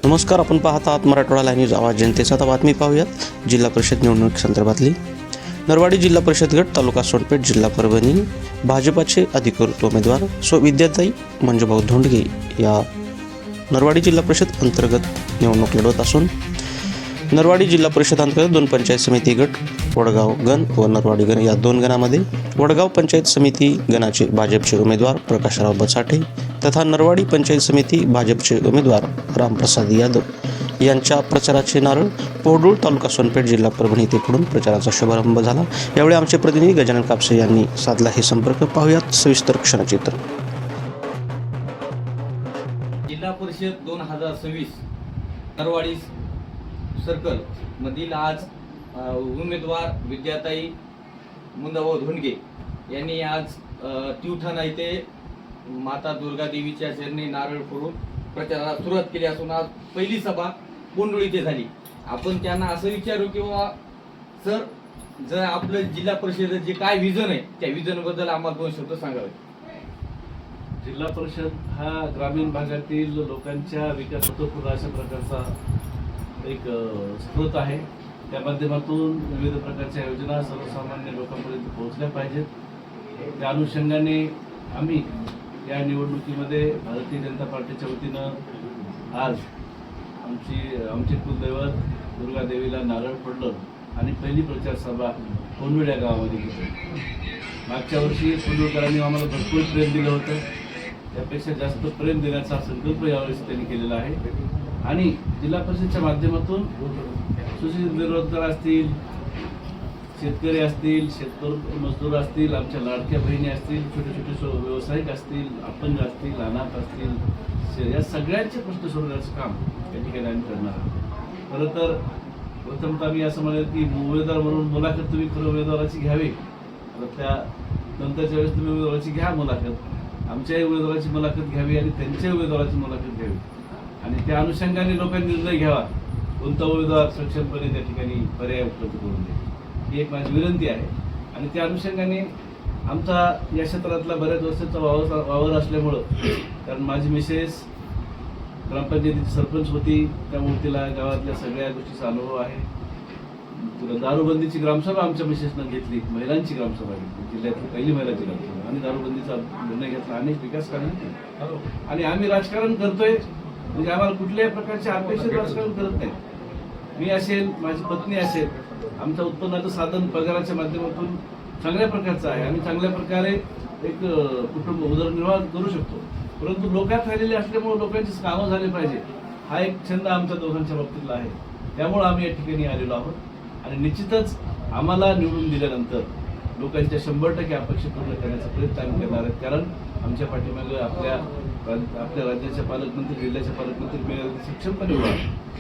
नमस्कार, आपण पाहत आहात मराठवाडा लाईव्ह न्यूज आवाज जनतेचा. आता बातमी पाहूयात जिल्हा परिषद निवडणूक संदर्भातली. नरवाडी जिल्हा परिषद गट तालुका सोनपेठ जिल्हा परभणी भाजपाचे अधिकृत उमेदवार विद्याताई मंजुभाऊ धोंडगे या नरवाडी जिल्हा परिषद अंतर्गत निवडणूक लढवत असून नरवाडी जिल्हा परिषद अंतर्गत 2 पंचायत समिती गट वडगाव गण व नरवाडी गण या 2 गणामध्ये वडगाव पंचायत समिती गणाचे भाजपचे उमेदवार प्रकाशराव बसाटे तथा नरवाडी पंचायत समिती भाजपचे उमेदवार रामप्रसाद यादव यांच्या प्रचाराचे नारळ पोडूळ तालुका सोनपेठ जिल्हा परभणी येथे फोडून प्रचाराचा शुभारंभ झाला. यावेळी आमचे प्रतिनिधी गजानन कापसे यांनी साधला हे संपर्क. पाहूयात सविस्तर क्षणचित्र. जिल्हा परिषद 2026 नरवाडी सर्कल मधील आज उमेदवार विद्याताई मंजुभाऊ धोंडगे यांनी आज तिवठाणा येथे माता दुर्गा देवीच्या चरणी नारळ फोडून प्रचाराला सुरुवात केली असून आज पहिली सभा पोंडुळ येथे झाली. आपण त्यांना असं विचारू की बाबा सर, जर आपलं जिल्हा परिषदेचं जे काय विजन आहे त्या विजन बद्दल आम्हाला 2 शब्द सांगावे. जिल्हा परिषद हा ग्रामीण भागातील लोकांच्या विकासाचा अशा प्रकारचा एक स्रोत आहे. त्या माध्यमातून विविध प्रकारच्या योजना सर्वसामान्य लोकांपर्यंत पोहोचल्या पाहिजेत. त्या अनुषंगाने आम्ही या निवडणुकीमध्ये भारतीय जनता पार्टीच्या वतीनं आज आमचे कुलदैवत दुर्गा देवीला नारळ फोडलं आणि पहिली प्रचार सभा कोंडवेळ या गावामध्ये घेतली. मागच्या वर्षी कोंडवेळकरांनी आम्हाला भरपूर प्रेम दिलं होतं. त्यापेक्षा जास्त प्रेम देण्याचा संकल्प यावेळेस त्यांनी केलेला आहे आणि जिल्हा परिषदेच्या माध्यमातून सुशिक्षित बेरोजगार असतील, शेतकरी असतील, शेतकरी मजदूर असतील, आमच्या लाडक्या बहिणी असतील, छोटे छोटे व्यावसायिक असतील, अपंग असतील, अनाथ असतील, या सगळ्यांचे प्रश्न सोडवण्याचं काम या ठिकाणी आम्ही करणार आहोत. खरं तर प्रथमतः मी असं म्हणेल की उमेदवार म्हणून मुलाखत तुम्ही खरं उमेदवाराची घ्यावी. आता त्या नंतरच्या वेळेस तुम्ही उमेदवाराची घ्या मुलाखत, आमच्याही उमेदवाराची मुलाखत घ्यावी आणि त्यांच्या उमेदवाराची मुलाखत घ्यावी आणि त्या अनुषंगाने लोकांनी निर्णय घ्यावा कोणता उमेदवार सक्षमपणे त्या ठिकाणी पर्याय उपलब्ध करून दे, ही एक माझी विनंती आहे. आणि त्या अनुषंगाने आमचा या क्षेत्रातला बऱ्याच वर्षाचा वावर असल्यामुळं, कारण माझी मिसेस ग्रामपंचायतीची सरपंच होती त्यामुळे तिला गावातल्या सगळ्या गोष्टीचा अनुभव आहे. तुला दारूबंदीची ग्रामसभा आमच्या मिसेसनं घेतली, महिलांची ग्रामसभा घेतली, जिल्ह्यातली पहिली महिलांची ग्रामसभा आणि दारूबंदीचा निर्णय घेतला, अनेक विकास कामे. आणि आम्ही राजकारण करतोय म्हणजे आम्हाला कुठल्याही प्रकारचे अपेक्षित राजकारण करत नाही. मी असेल, माझी पत्नी असेल, आमचं उत्पन्नाचं साधन पगाराच्या माध्यमातून चांगल्या प्रकारचं आहे. आम्ही चांगल्या प्रकारे एक कुटुंब उदरनिर्वाह करू शकतो. परंतु लोकात राहिलेले असल्यामुळे लोकांची कामं झाली पाहिजे हा एक छंद आमच्या दोघांच्या बाबतीतला आहे. त्यामुळे आम्ही या ठिकाणी आलेलो आहोत आणि निश्चितच आम्हाला निवडून दिल्यानंतर लोकांच्या 100% अपेक्षा पूर्ण करण्याचा प्रयत्न आम्ही करणार आहेत. कारण आमच्या पाठीमागे आपल्या राज्याच्या पालकमंत्री, जिल्ह्याच्या पालकमंत्री मिळाले सक्षमपणे उभा.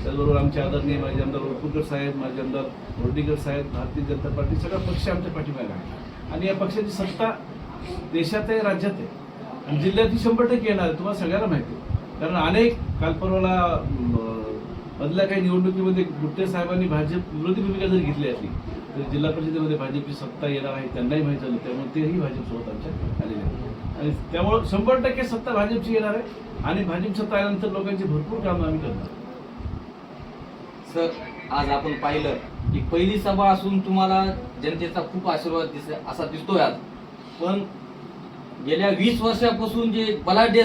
त्याचबरोबर आमचे आदरणीय माजी आमदार उरपूरकर साहेब, माजी आमदार बोर्डीकर साहेब, भारतीय जनता पार्टी सगळा पक्ष आमच्या पाठीमागे आहे आणि या पक्षाची सत्ता देशात आहे, राज्यात आहे आणि जिल्ह्यातही 100% येणार आहे. तुम्हाला सगळ्यांना माहिती आहे. कारण अनेक कालपर्वाला मधल्या काही निवडणुकीमध्ये गुट्टे साहेबांनी भाजप विरोधी भूमिका जरी घेतली असली तर जिल्हा परिषदेमध्ये भाजपची सत्ता येणार आहे त्यांनाही माहीत झालं. त्यामुळे तेही भाजपसोबत आमच्या आलेले आहेत आणि त्यामुळे 100% सत्ता भाजपची येणार आहे आणि भाजप सत्ता आल्यानंतर लोकांची भरपूर कामं आम्ही करणार. सर, आज आपण पाहिलं की पहिली सभा असून तुम्हाला जनतेचा खूप आशीर्वाद असा दिसतोय आज. पण गेल्या 20 वर्षापासून जे बलाढ्य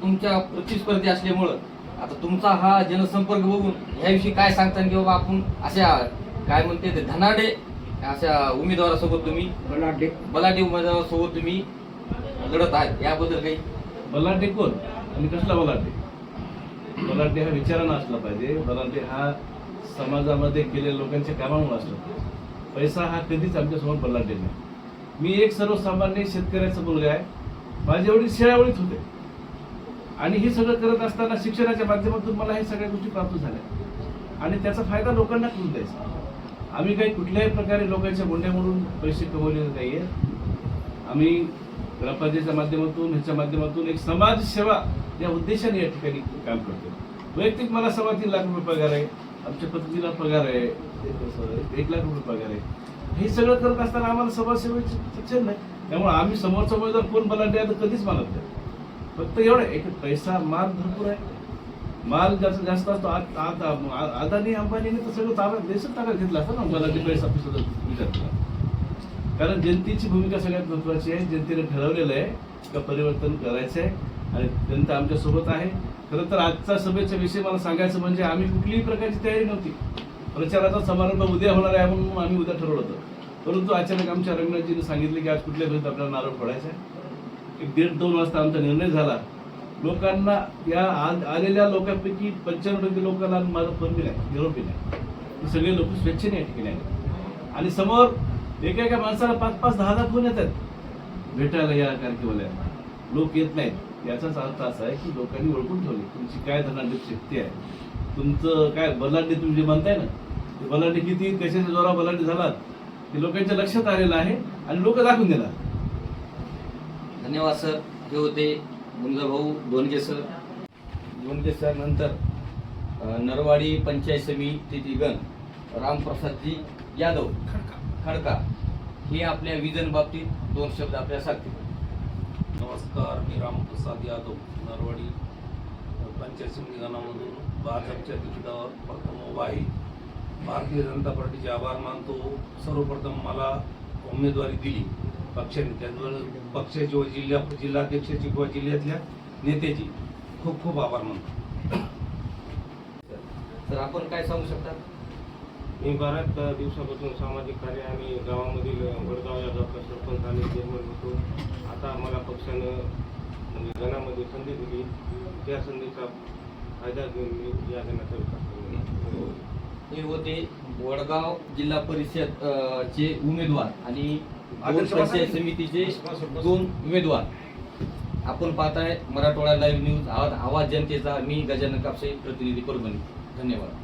तुमच्या प्रतिस्पर्धी असल्यामुळं आता तुमचा हा जनसंपर्क बघून ह्याविषयी काय सांगता की बाबा आपण अशा काय म्हणते ते धनाढ्य अशा उमेदवारासोबत तुम्ही बलाढ्य उमेदवारासोबत तुम्ही लढत आहेत, याबद्दल काही? बलाढ्य कोण आणि कसला बलाढ्य? बलाढ्य हा विचारानं असला पाहिजे. बलाढ्य हा समाजामध्ये गेलेल्या लोकांच्या कामामुळे असला पाहिजे. पैसा हा कधीच आमच्यासमोर बलाढ्य नाही. मी एक सर्वसामान्य शेतकऱ्याचा मुलगा आहे. माझे वडील शेळावळीत होते आणि हे सगळं करत असताना शिक्षणाच्या माध्यमातून मला हे सगळ्या गोष्टी प्राप्त झाल्या आणि त्याचा फायदा लोकांना करून द्यायचा. आम्ही काही कुठल्याही प्रकारे लोकांच्या गुंड्यामधून पैसे कमवलेले नाहीये. आम्ही ग्रामपंचायतीच्या माध्यमातून ह्याच्या माध्यमातून एक समाजसेवा या उद्देशाने या ठिकाणी काम करतो. वैयक्तिक मला 3.25 लाख रुपये पगार आहे, आमच्या पत्नीला पगार आहे 1 लाख रुपये पगार आहे. हे सगळं करत असताना आम्हाला समाजसेवेचे शिक्षण नाही. त्यामुळे आम्ही समोरचा उमेदवार कोण बलाढ्य आहे कधीच मानत नाही. फक्त एवढं एक पैसा मान भरपूर आहे माल ज्याचा जास्त असतो अदानी अंबानीने तर सगळं ताब्यात देशच ताब्यात घेतला असता ना, मला पैसा विचार केला. कारण जनतेची भूमिका सगळ्यात महत्वाची आहे. जनतेने ठरवलेलं आहे का परिवर्तन करायचं आहे आणि जनता आमच्या सोबत आहे. खरं तर आजचा सभेचा विषय मला सांगायचं म्हणजे आम्ही कुठलीही प्रकारची तयारी नव्हती. प्रचाराचा समारंभ उद्या होणार आहे म्हणून आम्ही उद्या ठरवलं होतं. परंतु अचानक आमच्या रंगनाथजीने सांगितलं की आज कुठल्या वेळेत आपल्याला नारळ फोडायचा आहे. 1:30-2 वाजता आमचा निर्णय झाला. लोकांना या आलेल्या लोकांपैकी 95% लोकांना माझा फोन बी नाही, निरोप बी नाही. हे सगळे लोक स्वेच्छेने या ठिकाणी आहेत आणि समोर एका माणसाला 5-5, 10 फोन येतात भेटायला या कारकीवाल्याला. लोक येत नाहीत. याचाच अर्थ असा आहे की लोकांनी ओळखून ठेवली तुमची काय धनाढ्य शक्ती आहे, तुमचं काय बलाढ्य तुम्ही जे म्हणताय ना, ते बलाढ्य किती कशाच्या जोरा बलाढ्य झालात ते लोकांच्या लक्षात आलेलं आहे आणि लोक दाखवून देणार. धन्यवाद सर. हे होते मुंजाभाऊ धोंडगे सर. धोंडगे सर नंतर नरवाडी पंचायत समितीतील गण रामप्रसादजी यादव खडका हे आपल्या विजन बाबतीत 2 शब्द आपल्याला सांगतील. नमस्कार, मी रामप्रसाद यादव, नरवाडी पंचायत समिती गणामधून भाजपच्या तिकिटावर प्रथम उभा आहे. भारतीय जनता पार्टीचे आभार मानतो. सर्वप्रथम मला उमेदवारी दिली पक्षाने, त्याचबरोबर पक्षाची व जिल्हाध्यक्षाची किंवा जिल्ह्यातल्या नेत्याची खूप खूप आभार मानतो. तर आपण काय सांगू शकता? मी बऱ्याच दिवसापासून सामाजिक कार्य आणि गावामधील वडगाव या गावचा सरपंच आणि चेअरमन होतो. आता मला पक्षानं म्हणजे गणामध्ये संधी दिली, त्या संधीचा फायदा घेऊन मी या गणाचा विकास करतो. हे होते वडगाव जिल्हा परिषद चे उमेदवार आणि पंचायत समितीचे 2 उमेदवार. आपण पाहताय मराठवाडा लाईव्ह न्यूज, आवाज जनतेचा. मी गजानन कापसे, प्रतिनिधी परभणी. धन्यवाद.